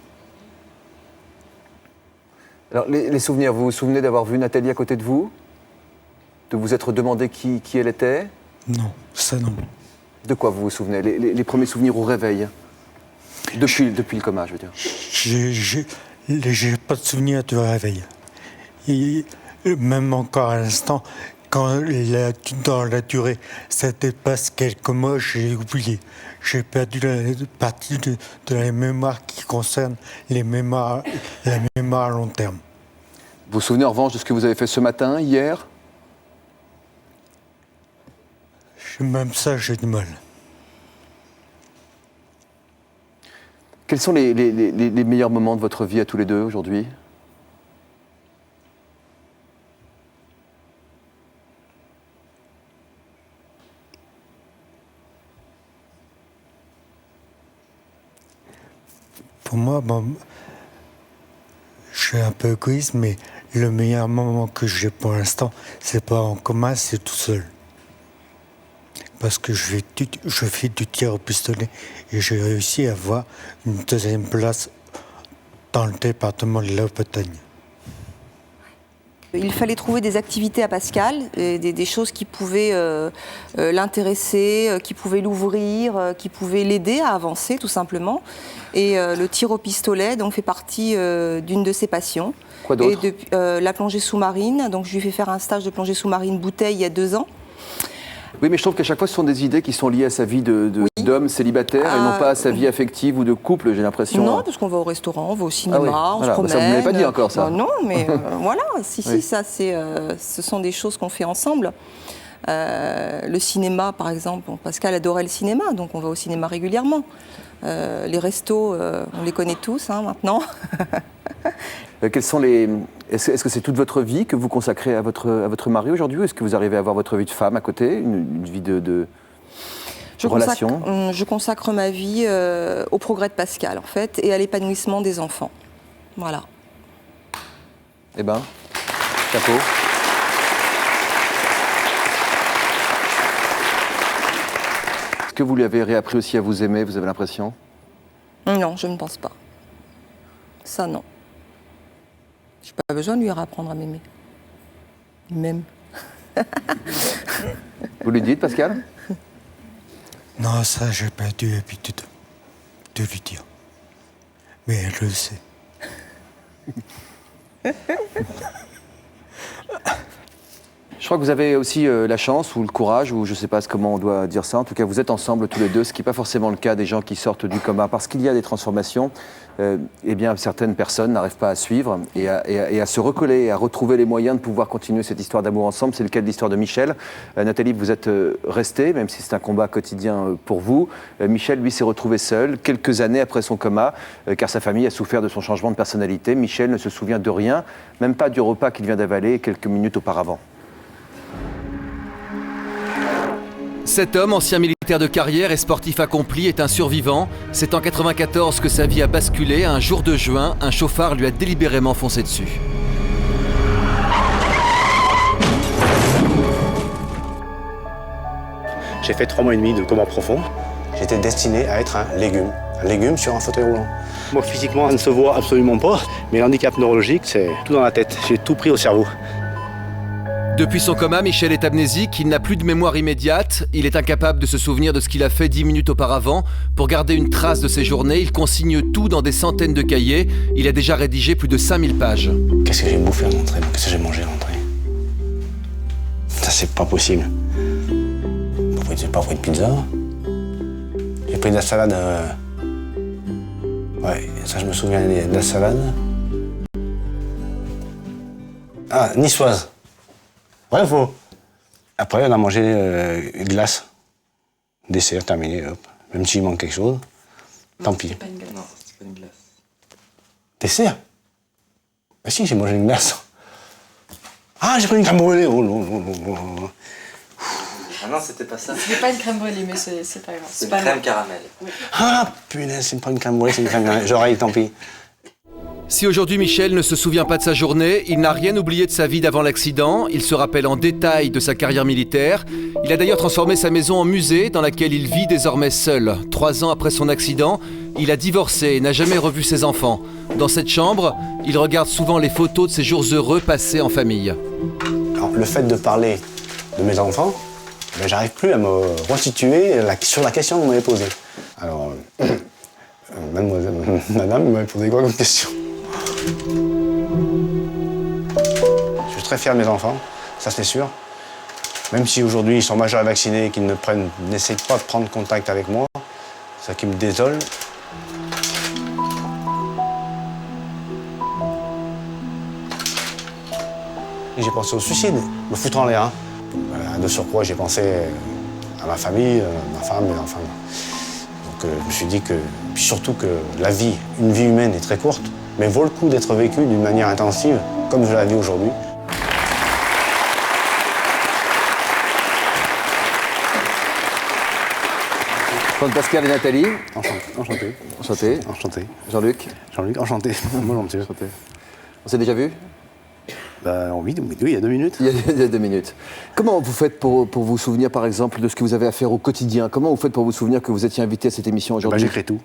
Alors, les souvenirs, vous vous souvenez d'avoir vu Nathalie à côté de vous? De vous être demandé qui elle était? Non, ça non. De quoi vous vous souvenez? Les premiers souvenirs au réveil? Depuis le coma, je veux dire. J'ai pas de souvenir du réveil. Et même encore à l'instant, quand dans la durée, ça dépasse quelques mois, j'ai oublié. J'ai perdu la partie de la mémoire qui concerne la mémoire à long terme. Vous vous souvenez en revanche de ce que vous avez fait ce matin, hier? Même ça, j'ai du mal. Quels sont les meilleurs moments de votre vie à tous les deux aujourd'hui? Pour moi, je suis un peu égoïste, mais le meilleur moment que j'ai pour l'instant, c'est pas en coma, c'est tout seul. Parce que je fais du tir au pistolet et j'ai réussi à avoir une deuxième place dans le département de la Bretagne. Il fallait trouver des activités à Pascal, des choses qui pouvaient l'intéresser, qui pouvaient l'ouvrir, qui pouvaient l'aider à avancer tout simplement. Et le tir au pistolet donc, fait partie d'une de ses passions. Quoi d'autre? La plongée sous-marine. Donc, je lui ai fait faire un stage de plongée sous-marine bouteille il y a 2 ans. Oui, mais je trouve qu'à chaque fois, ce sont des idées qui sont liées à sa vie d'homme célibataire et non pas à sa vie affective ou de couple, j'ai l'impression. Non, parce qu'on va au restaurant, on va au cinéma, on se promène. Ça, vous ne l'avez pas dit encore, ça. Non, mais voilà, si, ça, ce sont des choses qu'on fait ensemble. Le cinéma, par exemple, Pascal adorait le cinéma, donc on va au cinéma régulièrement. Les restos, on les connaît tous maintenant. Quels sont les... Est-ce que c'est toute votre vie que vous consacrez à votre mari aujourd'hui? Est-ce que vous arrivez à avoir votre vie de femme à côté, une vie de relation? Je consacre ma vie au progrès de Pascal, en fait, et à l'épanouissement des enfants. Voilà. Eh ben, chapeau. Est-ce que vous lui avez réappris aussi à vous aimer, vous avez l'impression? Non, je ne pense pas. Ça, non. Je n'ai pas besoin de lui réapprendre à m'aimer. Il m'aime. Vous lui dites, Pascal? Non, ça, j'ai perdu l'habitude de lui dire. Mais elle le sait. Je crois que vous avez aussi la chance ou le courage, ou je ne sais pas comment on doit dire ça. En tout cas, vous êtes ensemble tous les deux, ce qui n'est pas forcément le cas des gens qui sortent du coma. Parce qu'il y a des transformations, eh bien, certaines personnes n'arrivent pas à suivre et à se recoller, et à retrouver les moyens de pouvoir continuer cette histoire d'amour ensemble. C'est le cas de l'histoire de Michel. Nathalie, vous êtes restée, même si c'est un combat quotidien pour vous. Michel, lui, s'est retrouvé seul quelques années après son coma, car sa famille a souffert de son changement de personnalité. Michel ne se souvient de rien, même pas du repas qu'il vient d'avaler quelques minutes auparavant. Cet homme, ancien militaire de carrière et sportif accompli, est un survivant. C'est en 1994 que sa vie a basculé. Un jour de juin, un chauffard lui a délibérément foncé dessus. J'ai fait 3 mois et demi de coma profond. J'étais destiné à être un légume sur un fauteuil roulant. Moi, physiquement, ça ne se voit absolument pas, mais l'handicap neurologique, c'est tout dans la tête. J'ai tout pris au cerveau. Depuis son coma, Michel est amnésique, il n'a plus de mémoire immédiate, il est incapable de se souvenir de ce qu'il a fait 10 minutes auparavant. Pour garder une trace de ses journées, il consigne tout dans des centaines de cahiers. Il a déjà rédigé plus de 5000 pages. Qu'est-ce que j'ai bouffé à l'entrée? Qu'est-ce que j'ai mangé à l'entrée? Ça, c'est pas possible. J'ai pas pris de pizza. J'ai pris de la salade. Ouais, ça, je me souviens de la salade. Ah, niçoise. Vrai ou faux? Après, on a mangé glace. Dessert, terminé, hop. Même s'il manque quelque chose, tant pis. Non, c'est pas une glace. Dessert? Ah si, j'ai mangé une glace. Ah, j'ai pris une crème brûlée. Oh, oh. Ah non, c'était pas ça. C'était pas une crème brûlée, mais c'est pas grave. C'est une crème caramel. Oui. Ah, punaise, c'est pas une crème brûlée, c'est une crème caramel. J'aurais, tant pis. Si aujourd'hui Michel ne se souvient pas de sa journée, il n'a rien oublié de sa vie d'avant l'accident. Il se rappelle en détail de sa carrière militaire. Il a d'ailleurs transformé sa maison en musée dans laquelle il vit désormais seul. 3 ans après son accident, il a divorcé et n'a jamais revu ses enfants. Dans cette chambre, il regarde souvent les photos de ses jours heureux passés en famille. Alors, le fait de parler de mes enfants, ben, j'arrive plus à me restituer sur la question que vous m'avez posée. Alors, madame, vous m'avez posé quoi comme question? Je suis très fier de mes enfants, ça c'est sûr. Même si aujourd'hui ils sont majeurs et vaccinés et qu'ils n'essayent pas de prendre contact avec moi, c'est ça qui me désole. Et j'ai pensé au suicide, me foutre en l'air. Hein. De surcroît, j'ai pensé à ma famille, ma femme, mes enfants. Donc je me suis dit que, puis surtout que la vie, une vie humaine est très courte, mais vaut le coup d'être vécue d'une manière intensive, comme je la vis aujourd'hui. Pascal et Nathalie. Enchanté. Enchanté. Enchanté. Jean-Luc. Jean-Luc, enchanté. Bonjour, monsieur. Enchanté. On s'est déjà vu? Oui, il y a 2 minutes. Il y a 2 minutes. Comment vous faites pour vous souvenir, par exemple, de ce que vous avez à faire au quotidien? Comment vous faites pour vous souvenir que vous étiez invité à cette émission aujourd'hui? J'écris tout.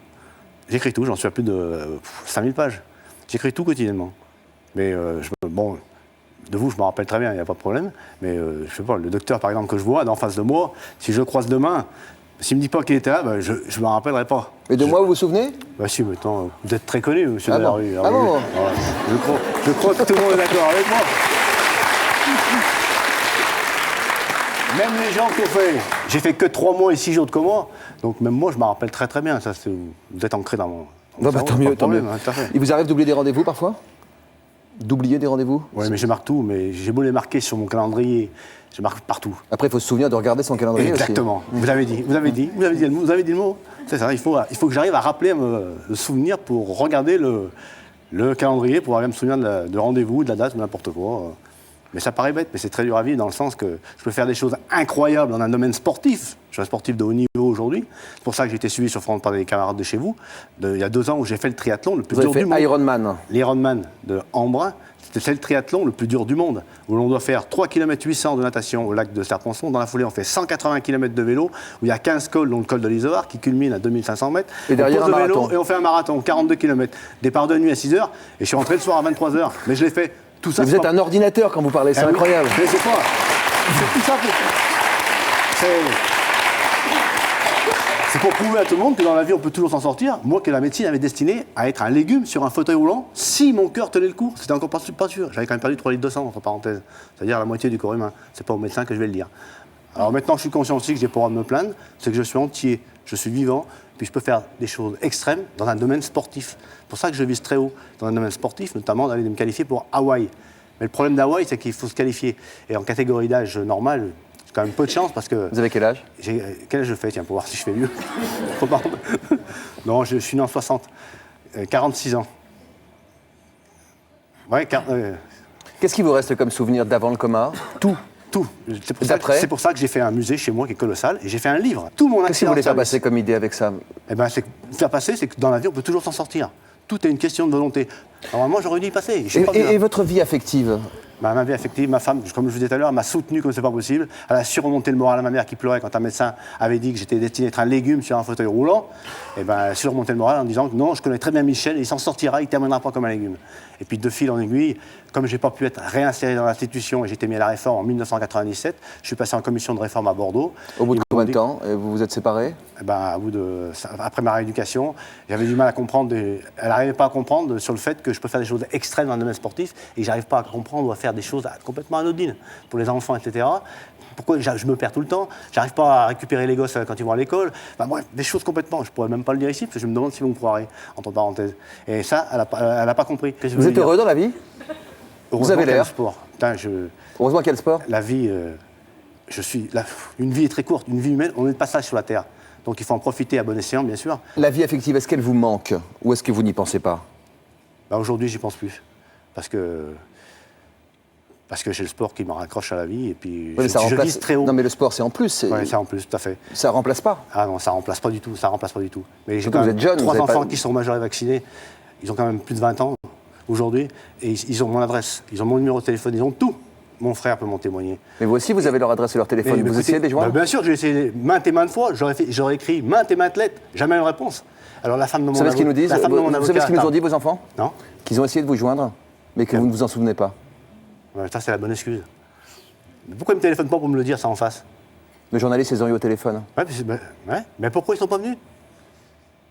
J'écris tout, j'en suis à plus de 5000 pages. J'écris tout quotidiennement. Mais bon, de vous, je me rappelle très bien, il n'y a pas de problème. Mais je sais pas, le docteur, par exemple, que je vois, d'en face de moi, si je le croise demain, s'il ne me dit pas qu'il était là, je ne me rappellerai pas. Et de moi, vous vous souvenez? Bah si, maintenant, vous êtes très connu, monsieur Delarue. Ah bon? Je crois que tout le monde est d'accord avec moi. Même les gens qui ont fait... J'ai fait que 3 mois et 6 jours de coma, donc même moi, je me rappelle très très bien. Ça, vous êtes ancré dans mon... Tant mieux, tant mieux. Il vous arrive d'oublier des rendez-vous parfois? D'oublier des rendez-vous? Oui, mais je marque tout, mais j'ai beau les marquer sur mon calendrier, je marque partout. Après, il faut se souvenir de regarder son calendrier. Exactement. Aussi. Vous avez dit le mot. C'est ça, il faut que j'arrive à rappeler le souvenir pour regarder le calendrier, pour arriver à me souvenir de rendez-vous, de la date, ou n'importe quoi. Mais ça paraît bête, mais c'est très dur à vivre dans le sens que je peux faire des choses incroyables dans un domaine sportif. Je suis un sportif de haut niveau aujourd'hui. C'est pour ça que j'ai été suivi sur France par des camarades de chez vous. Il y a 2 ans où j'ai fait le triathlon le plus dur du monde. Ironman. L'Ironman de Embrun. C'est le triathlon le plus dur du monde, où l'on doit faire 3 km 800 de natation au lac de Serponçon. Dans la foulée, on fait 180 km de vélo, où il y a 15 cols, dont le col de l'Isoard, qui culmine à 2500 mètres. Et derrière, on pose le vélo et on fait un marathon, 42 km. Départ de nuit à 6h, et je suis rentré le soir à 23h. Mais je l'ai fait tout ça. Vous êtes un ordinateur quand vous parlez, c'est incroyable. Mais c'est quoi? C'est tout ça C'est pour prouver à tout le monde que dans la vie, on peut toujours s'en sortir. Moi, que la médecine avait destiné à être un légume sur un fauteuil roulant, si mon cœur tenait le coup. C'était encore pas sûr. J'avais quand même perdu 3,2 litres, entre parenthèses. C'est-à-dire la moitié du corps humain. C'est pas au médecin que je vais le dire. Alors maintenant, je suis conscient aussi que j'ai pas le droit de me plaindre. C'est que je suis entier, je suis vivant, puis je peux faire des choses extrêmes dans un domaine sportif. C'est pour ça que je vise très haut dans un domaine sportif, notamment d'aller me qualifier pour Hawaï. Mais le problème d'Hawaï, c'est qu'il faut se qualifier. Et en catégorie d'âge normal, j'ai quand même peu de chance parce que... Vous avez quel âge? Quel âge je fais, tiens, pour voir si je fais mieux. Non, je suis né en 60. 46 ans. Ouais, Qu'est-ce qui vous reste comme souvenir d'avant le coma? Tout. C'est pour ça que j'ai fait un musée chez moi qui est colossal et j'ai fait un livre. Tout mon accident. Qu'est-ce que vous voulez faire passer comme idée avec ça? Eh ben, faire passer, c'est que dans la vie, on peut toujours s'en sortir. Tout est une question de volonté. Alors moi, j'aurais dû y passer. Et votre vie affective? Ma vie affective, ma femme, comme je vous disais tout à l'heure, elle m'a soutenu comme c'est pas possible. Elle a surmonté le moral à ma mère qui pleurait quand un médecin avait dit que j'étais destiné à être un légume sur un fauteuil roulant. Et ben, elle a surmonté le moral en disant que non, je connais très bien Michel, il s'en sortira, il ne terminera pas comme un légume. Et puis de fil en aiguille, comme je n'ai pas pu être réinséré dans l'institution et j'ai été mis à la réforme en 1997, je suis passé en commission de réforme à Bordeaux. Au bout de combien de temps vous vous êtes séparés? Après ma rééducation, j'avais du mal à comprendre, elle n'arrivait pas à comprendre sur le fait que je peux faire des choses extrêmes dans le domaine sportif et j'arrive pas à comprendre ou à faire des choses complètement anodines pour les enfants, etc. Pourquoi je me perds tout le temps? J'arrive pas à récupérer les gosses quand ils vont à l'école. Enfin, bref, des choses complètement. Je pourrais même pas le dire ici parce que je me demande si vous me croirez, entre parenthèses. Et ça, elle a pas compris. Vous êtes heureux dans la vie? Vous avez l'air. Sport. Heureusement, quel sport? La vie, une vie est très courte. Une vie humaine, on est de passage sur la Terre. Donc il faut en profiter à bon escient, bien sûr. La vie affective, est-ce qu'elle vous manque ou est-ce que vous n'y pensez pas? Aujourd'hui, j'y pense plus. Parce que j'ai le sport qui me raccroche à la vie et puis je vise très haut. Non mais le sport c'est en plus. Oui, c'est en plus, tout à fait. Ça remplace pas? Ah non, ça remplace pas du tout, Mais j'ai vous êtes jeune, 3 enfants qui sont majeurs et vaccinés, ils ont quand même plus de 20 ans. aujourd'hui, et ils ont mon adresse, ils ont mon numéro de téléphone, ils ont tout. Mon frère peut m'en témoigner. Mais vous aussi, vous avez leur adresse et leur téléphone. Vous essayez de les joindre? Bien sûr, j'ai essayé maintes et maintes fois. J'aurais écrit maintes et maintes lettres. Jamais une réponse. Alors la femme de mon avocat... Vous savez ce qu'ils nous disent? Vous savez ce qu'ils nous ont dit, vos enfants? Non. Qu'ils ont essayé de vous joindre, mais que vous ne vous en souvenez pas. Ouais, ça, c'est la bonne excuse. Mais pourquoi ils ne me téléphonent pas pour me le dire, ça en face? Le journaliste, ils ont eu au téléphone. Mais pourquoi ils ne sont pas venus?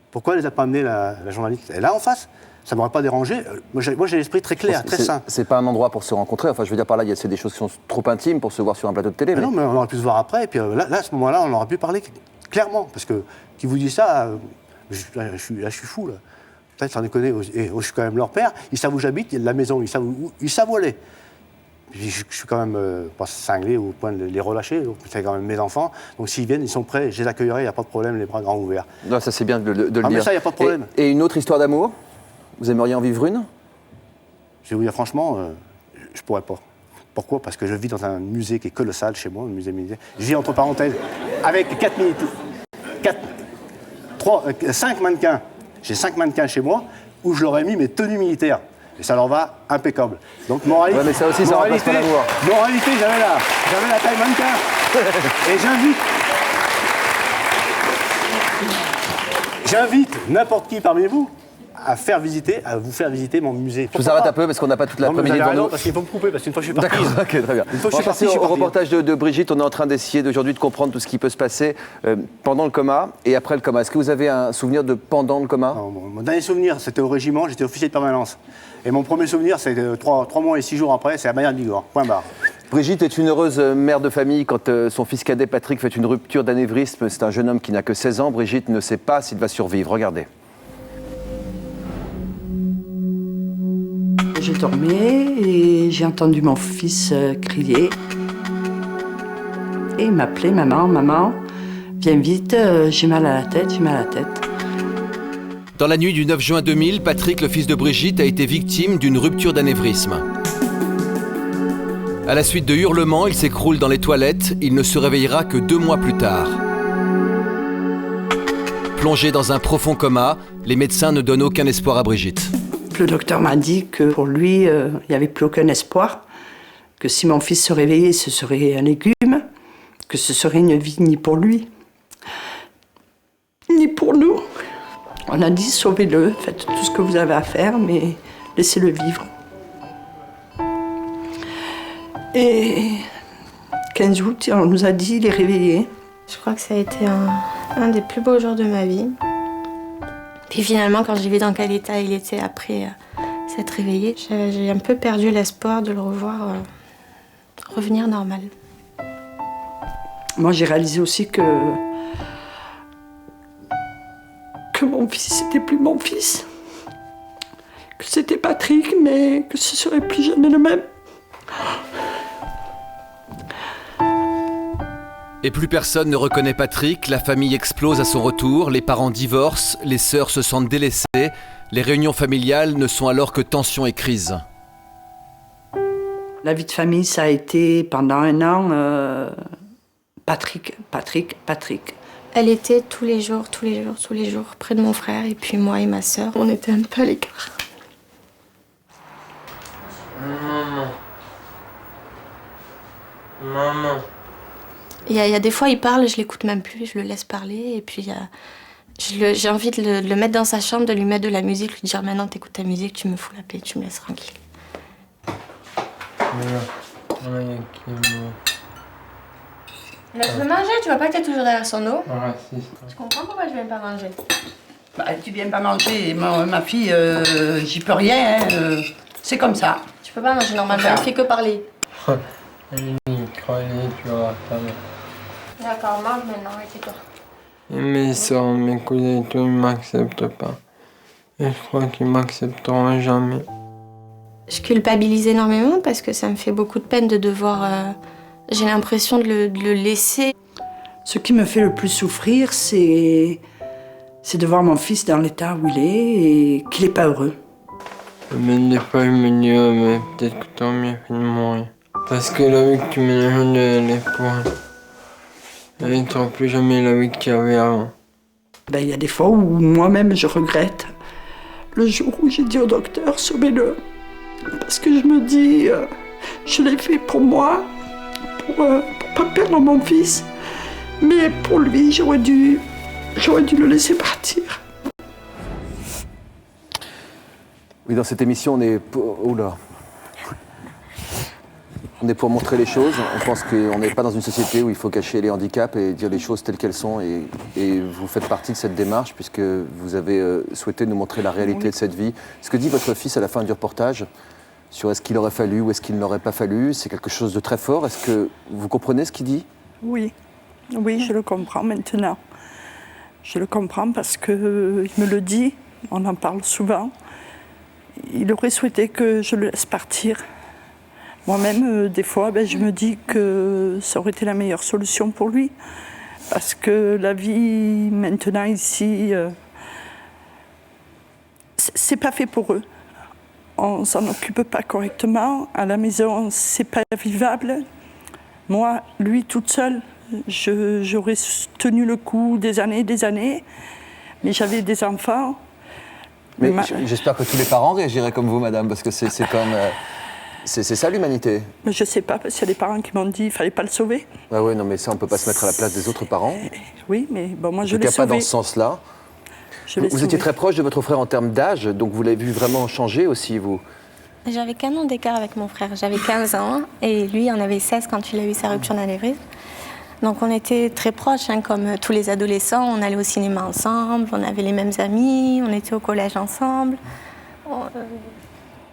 Pourquoi elle ne les a pas amenés, la journaliste? Elle est là en face? Ça ne m'aurait pas dérangé. Moi, j'ai l'esprit très clair, très sain. C'est pas un endroit pour se rencontrer. Enfin, je veux dire par là, c'est des choses qui sont trop intimes pour se voir sur un plateau de télé. Mais non, mais on aurait pu se voir après. Et puis là, à ce moment-là, on aurait pu parler clairement. Parce que qui vous dit ça, je suis fou, là. Peut-être sans déconner. Et je suis quand même leur père. Ils savent où j'habite, la maison, ils savent où elle est. Je suis quand même pas cinglé au point de les relâcher. C'est quand même mes enfants. Donc s'ils viennent, ils sont prêts. Je les accueillerai, il n'y a pas de problème, les bras grands ouverts. Non, ça c'est bien de le dire. Mais ça, il n'y a pas de problème. Et une autre histoire d'amour? Vous aimeriez en vivre une? Je vais vous dire franchement, je pourrais pas. Pourquoi? Parce que je vis dans un musée qui est colossal chez moi, un musée militaire. Je vis entre parenthèses avec 5 mannequins. J'ai 5 mannequins chez moi où je leur ai mis mes tenues militaires. Et ça leur va impeccable. Donc moralité, ouais, mais ça aussi, ça remplace pas l'amour. Moralité, j'avais la taille mannequin. Et j'invite n'importe qui parmi vous à vous faire visiter mon musée. Je vous arrête un peu parce qu'on n'a pas toute l'après-midi devant nous. Parce qu'il faut me couper, parce qu'une fois je suis parti. D'accord, ok, très bien. Une fois que je suis parti, au reportage de Brigitte, on est en train d'essayer d'aujourd'hui de comprendre tout ce qui peut se passer pendant le coma et après le coma. Est-ce que vous avez un souvenir de pendant le coma? Non, mon dernier souvenir, c'était au régiment, j'étais officier de permanence. Et mon premier souvenir, c'est 3 mois et 6 jours après, c'est à Bayern de Bigorre, point barre. Brigitte est une heureuse mère de famille quand son fils cadet Patrick fait une rupture d'anévrisme. C'est un jeune homme qui n'a que 16 ans. Brigitte ne sait pas s'il va survivre. Regardez. Je dormais et j'ai entendu mon fils crier. Et il m'appelait, maman, viens vite, j'ai mal à la tête. Dans la nuit du 9 juin 2000, Patrick, le fils de Brigitte, a été victime d'une rupture d'anévrisme. À la suite de hurlements, il s'écroule dans les toilettes. Il ne se réveillera que 2 mois plus tard. Plongé dans un profond coma, les médecins ne donnent aucun espoir à Brigitte. Le docteur m'a dit que pour lui, il n'y avait plus aucun espoir, que si mon fils se réveillait, ce serait un légume, que ce serait une vie ni pour lui, ni pour nous. On a dit sauvez-le, faites tout ce que vous avez à faire, mais laissez-le vivre. Et 15 août, on nous a dit il est réveillé. Je crois que ça a été un des plus beaux jours de ma vie. Puis finalement, quand j'ai vu dans quel état il était après s'être réveillé, j'ai un peu perdu l'espoir de le revoir revenir normal. Moi, j'ai réalisé aussi que mon fils, c'était plus mon fils. Que c'était Patrick, mais que ce serait plus jamais le même. Et plus personne ne reconnaît Patrick, la famille explose à son retour, les parents divorcent, les sœurs se sentent délaissées, les réunions familiales ne sont alors que tension et crise. La vie de famille, ça a été pendant 1 an, Patrick. Elle était tous les jours, près de mon frère, et puis moi et ma sœur, on était un peu à l'écart. Maman. Il y a des fois, il parle, je l'écoute même plus, je le laisse parler, et puis j'ai envie de le mettre dans sa chambre, de lui mettre de la musique, lui dire maintenant t'écoutes ta musique, tu me fous la paix, tu me laisses tranquille. Mais tu veux manger, tu vois pas que t'es toujours derrière son dos? Tu comprends pourquoi je viens pas manger? Bah, tu viens pas manger, ma fille, j'y peux rien, hein, c'est comme ça. Tu peux pas manger normalement, elle fait que parler. D'accord, mange maintenant, et toi. Mes soeurs, mes cousins, tout, ils m'acceptent pas. Et je crois qu'ils m'accepteront jamais. Je culpabilise énormément parce que ça me fait beaucoup de peine de devoir... j'ai l'impression de le laisser. Ce qui me fait le plus souffrir, c'est de voir mon fils dans l'état où il est et qu'il n'est pas heureux. Mais des fois, je me dis, mais peut-être que tant mieux fait de mourir. Parce que la vie que tu mélanges, elle est pour elle. Elle n'étend plus jamais la vie qu'il y avait avant. Ben, y a des fois où moi-même je regrette le jour où j'ai dit au docteur, sauvez-le. Parce que je me dis, je l'ai fait pour moi, pour pas perdre mon fils. Mais pour lui, j'aurais dû le laisser partir. Oui, dans cette émission, on est pour montrer les choses. On pense qu'on n'est pas dans une société où il faut cacher les handicaps et dire les choses telles qu'elles sont. Et vous faites partie de cette démarche puisque vous avez souhaité nous montrer la réalité de cette vie. Ce que dit votre fils à la fin du reportage sur est-ce qu'il aurait fallu ou est-ce qu'il n'aurait pas fallu, c'est quelque chose de très fort. Est-ce que vous comprenez ce qu'il dit ? Oui, je le comprends maintenant. Je le comprends parce qu'il me le dit, on en parle souvent. Il aurait souhaité que je le laisse partir. Moi-même, des fois, je me dis que ça aurait été la meilleure solution pour lui. Parce que la vie, maintenant, ici, c'est pas fait pour eux. On s'en occupe pas correctement. À la maison, c'est pas vivable. Moi, lui, toute seule, j'aurais tenu le coup des années. Mais j'avais des enfants. Mais j'espère que tous les parents réagiraient comme vous, madame, parce que c'est comme... C'est ça l'humanité. Je sais pas, parce qu'il y a des parents qui m'ont dit qu'il ne fallait pas le sauver. Ah oui, non, mais ça, on ne peut pas se mettre à la place des autres parents. Oui, mais bon, moi, je l'ai sauvé. En tout cas, pas dans ce sens-là. Vous étiez très proche de votre frère en termes d'âge, donc vous l'avez vu vraiment changer aussi, vous. J'avais qu'un an d'écart avec mon frère. J'avais 15 ans et lui en avait 16 quand il a eu sa rupture d'anévrisme. Donc on était très proches, comme tous les adolescents. On allait au cinéma ensemble, on avait les mêmes amis, on était au collège ensemble.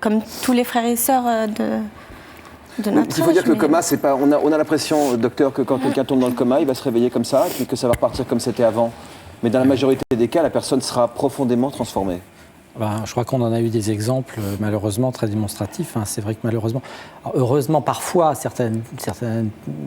Comme tous les frères et sœurs de notre âge. Il faut dire que le coma, c'est pas... On a l'impression, docteur, que quand quelqu'un tombe dans le coma, il va se réveiller comme ça, puis que ça va repartir comme c'était avant. Mais dans la majorité des cas, la personne sera profondément transformée. Je crois qu'on en a eu des exemples malheureusement très démonstratifs. C'est vrai que malheureusement, heureusement parfois certains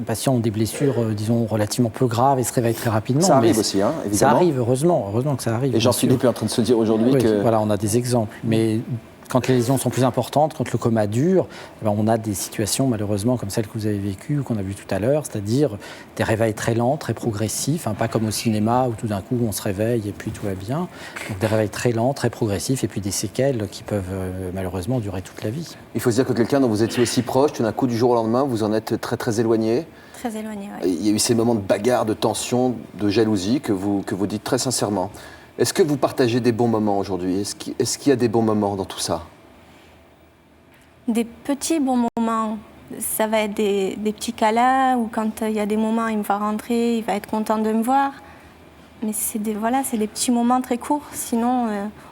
patients ont des blessures, disons, relativement peu graves et se réveillent très rapidement. Ça arrive aussi, évidemment. Ça arrive, heureusement que ça arrive. Et Jean-Philippe est en train de se dire aujourd'hui que... Voilà, on a des exemples. Mais quand les lésions sont plus importantes, quand le coma dure, on a des situations malheureusement comme celle que vous avez vécue ou qu'on a vue tout à l'heure, c'est-à-dire des réveils très lents, très progressifs, pas comme au cinéma où tout d'un coup on se réveille et puis tout va bien. Donc des réveils très lents, très progressifs et puis des séquelles qui peuvent malheureusement durer toute la vie. Il faut se dire que quelqu'un dont vous étiez aussi proche, tout d'un coup du jour au lendemain, vous en êtes très très éloigné. Très éloigné, oui. Il y a eu ces moments de bagarre, de tension, de jalousie que vous dites très sincèrement. Est-ce que vous partagez des bons moments aujourd'hui ? Est-ce qu'il y a des bons moments dans tout ça ? Des petits bons moments. Ça va être des petits câlins ou quand il y a des moments, il me va rentrer, il va être content de me voir. Mais c'est des petits moments très courts. Sinon,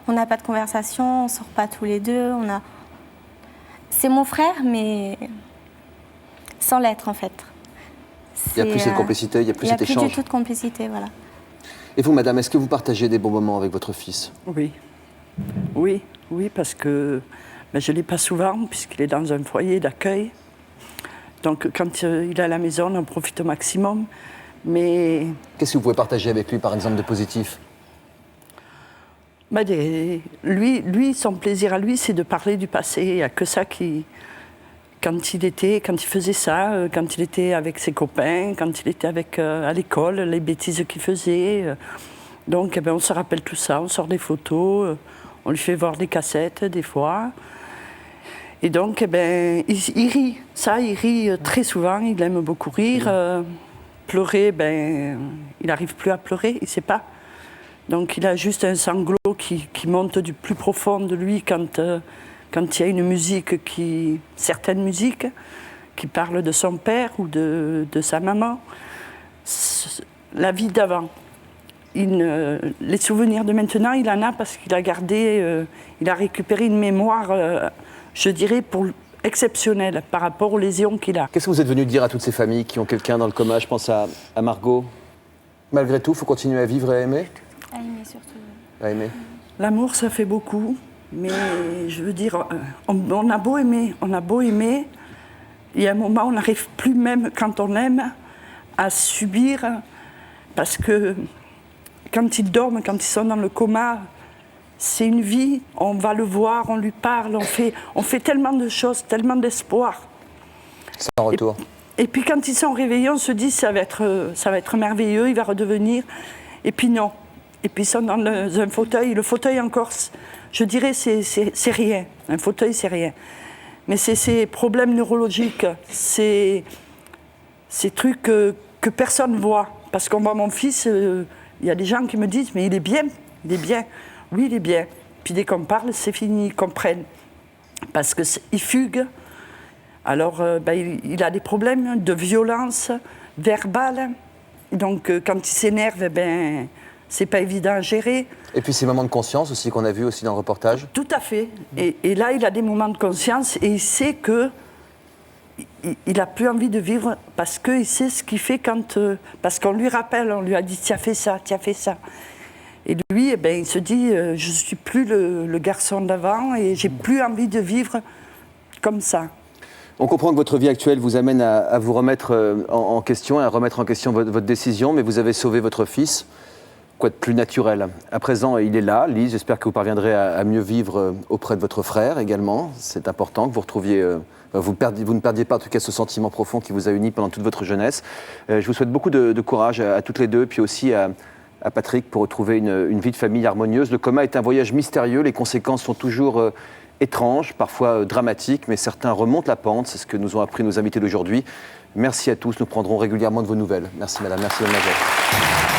on n'a pas de conversation, on ne sort pas tous les deux. C'est mon frère, mais sans l'être en fait. Il n'y a plus cette complicité, il n'y a plus cet échange. Il n'y a plus du tout de complicité, voilà. Et vous, madame, est-ce que vous partagez des bons moments avec votre fils ? Oui, parce que je ne l'ai pas souvent, puisqu'il est dans un foyer d'accueil. Donc, quand il est à la maison, on en profite au maximum. Mais... Qu'est-ce que vous pouvez partager avec lui, par exemple, de positif ? Lui, son plaisir à lui, c'est de parler du passé. Il n'y a que ça qui... Quand il faisait ça, quand il était avec ses copains, quand il était à l'école, les bêtises qu'il faisait. Donc, on se rappelle tout ça, on sort des photos, on lui fait voir des cassettes des fois. Et donc, il rit. Ça, il rit très souvent, il aime beaucoup rire. Pleurer, il n'arrive plus à pleurer, il ne sait pas. Donc, il a juste un sanglot qui monte du plus profond de lui quand il y a une musique, certaines musiques, qui parlent de son père ou de sa maman. La vie d'avant. Les souvenirs de maintenant, il en a parce qu'il a gardé, il a récupéré une mémoire, je dirais, exceptionnelle par rapport aux lésions qu'il a. Qu'est-ce que vous êtes venu dire à toutes ces familles qui ont quelqu'un dans le coma ? Je pense à Margot. Malgré tout, il faut continuer à vivre et à aimer ? À aimer surtout. À aimer. L'amour, ça fait beaucoup. Mais je veux dire, on a beau aimer, il y a un moment où on n'arrive plus même quand on aime à subir, parce que quand ils dorment, quand ils sont dans le coma, c'est une vie, on va le voir, on lui parle, on fait tellement de choses, tellement d'espoir. Sans retour. Et puis quand ils sont réveillés, on se dit ça va être merveilleux, il va redevenir. Et puis non. Et puis ils sont dans un fauteuil, le fauteuil encore... Je dirais c'est rien. Un fauteuil, c'est rien. Mais c'est ces problèmes neurologiques, ces trucs que personne ne voit. Parce qu'on voit mon fils, il y a des gens qui me disent « mais il est bien, il est bien ». Oui, il est bien. Puis dès qu'on parle, c'est fini, ils comprennent. Parce qu'il fugue. Alors, il a des problèmes de violence verbale. Donc, quand il s'énerve, c'est pas évident à gérer. Et puis ces moments de conscience aussi qu'on a vu aussi dans le reportage. Tout à fait. Et là, il a des moments de conscience et il sait que il n'a plus envie de vivre parce qu'il sait ce qu'il fait quand... parce qu'on lui rappelle, on lui a dit « tu as fait ça, tu as fait ça ». Et lui, il se dit « je ne suis plus le garçon d'avant et j'ai plus envie de vivre comme ça ». On comprend que votre vie actuelle vous amène à vous remettre en question, à remettre en question votre décision, mais vous avez sauvé votre fils. Quoi de plus naturel? À présent, il est là. Lise, j'espère que vous parviendrez à mieux vivre auprès de votre frère également. C'est important que vous retrouviez... vous ne perdiez pas en tout cas ce sentiment profond qui vous a uni pendant toute votre jeunesse. Je vous souhaite beaucoup de courage à toutes les deux, puis aussi à Patrick pour retrouver une vie de famille harmonieuse. Le coma est un voyage mystérieux, les conséquences sont toujours étranges, parfois dramatiques, mais certains remontent la pente, c'est ce que nous ont appris nos invités d'aujourd'hui. Merci à tous, nous prendrons régulièrement de vos nouvelles. Merci madame, merci mademoiselle.